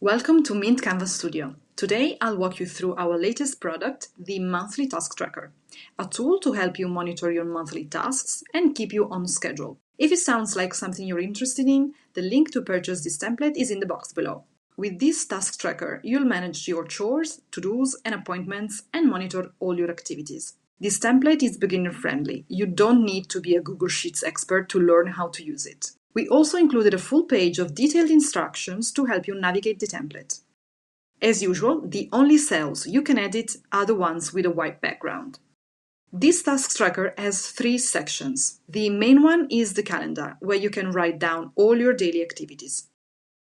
Welcome to Mint Canvas Studio. Today I'll walk you through our latest product, the Monthly Task Tracker, a tool to help you monitor your monthly tasks and keep you on schedule. If it sounds like something you're interested in, the link to purchase this template is in the box below. With this task tracker, you'll manage your chores, to-dos, and appointments and monitor all your activities. This template is beginner-friendly. You don't need to be a Google Sheets expert to learn how to use it. We also included a full page of detailed instructions to help you navigate the template. As usual, the only cells you can edit are the ones with a white background. This task tracker has 3 sections. The main one is the calendar, where you can write down all your daily activities.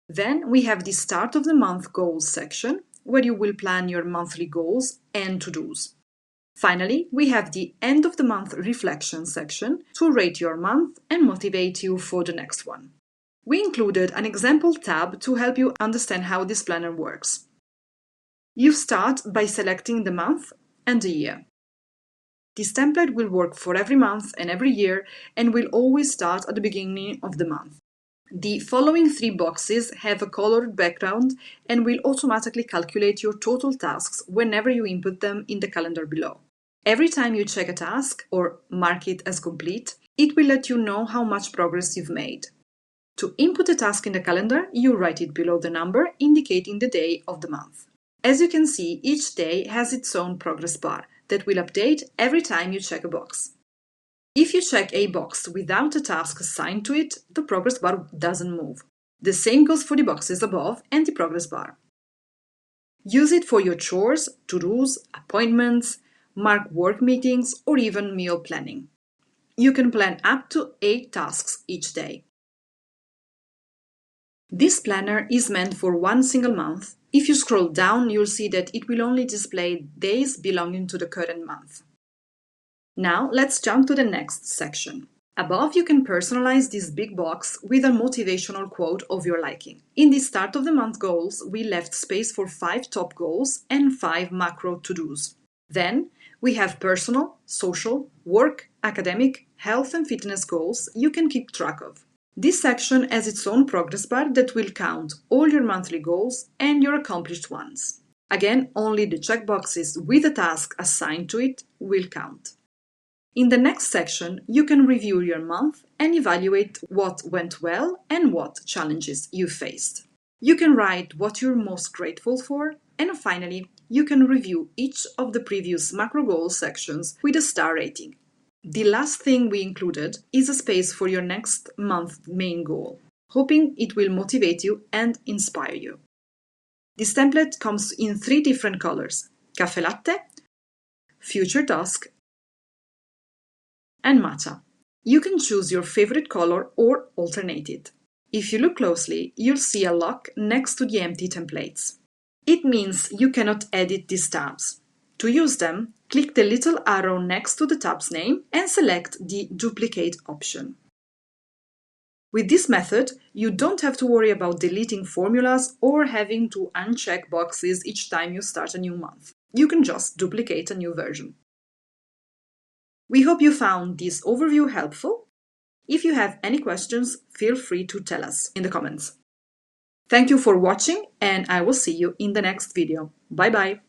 Then we have the start of the month goals section, where you will plan your monthly goals and to-dos. Finally, we have the end of the month reflection section to rate your month and motivate you for the next one. We included an example tab to help you understand how this planner works. You start by selecting the month and the year. This template will work for every month and every year and will always start at the beginning of the month. The following 3 boxes have a colored background and will automatically calculate your total tasks whenever you input them in the calendar below. Every time you check a task or mark it as complete, it will let you know how much progress you've made. To input a task in the calendar, you write it below the number indicating the day of the month. As you can see, each day has its own progress bar that will update every time you check a box. If you check a box without a task assigned to it, the progress bar doesn't move. The same goes for the boxes above and the progress bar. Use it for your chores, to-dos, appointments, mark work meetings, or even meal planning. You can plan up to 8 tasks each day. This planner is meant for one single month. If you scroll down, you'll see that it will only display days belonging to the current month. Now, let's jump to the next section. Above, you can personalize this big box with a motivational quote of your liking. In the start of the month goals, we left space for 5 top goals and 5 macro to-dos. Then, we have personal, social, work, academic, health and fitness goals you can keep track of. This section has its own progress bar that will count all your monthly goals and your accomplished ones. Again, only the checkboxes with a task assigned to it will count. In the next section, you can review your month and evaluate what went well and what challenges you faced. You can write what you're most grateful for, and finally, you can review each of the previous macro goals sections with a star rating. The last thing we included is a space for your next month main goal, hoping it will motivate you and inspire you. This template comes in 3 different colors: caffè latte, future task, and matcha. You can choose your favorite color or alternate it. If you look closely, you'll see a lock next to the empty templates. It means you cannot edit these tabs. To use them, click the little arrow next to the tab's name and select the Duplicate option. With this method, you don't have to worry about deleting formulas or having to uncheck boxes each time you start a new month. You can just duplicate a new version. We hope you found this overview helpful. If you have any questions, feel free to tell us in the comments. Thank you for watching, and I will see you in the next video. Bye bye!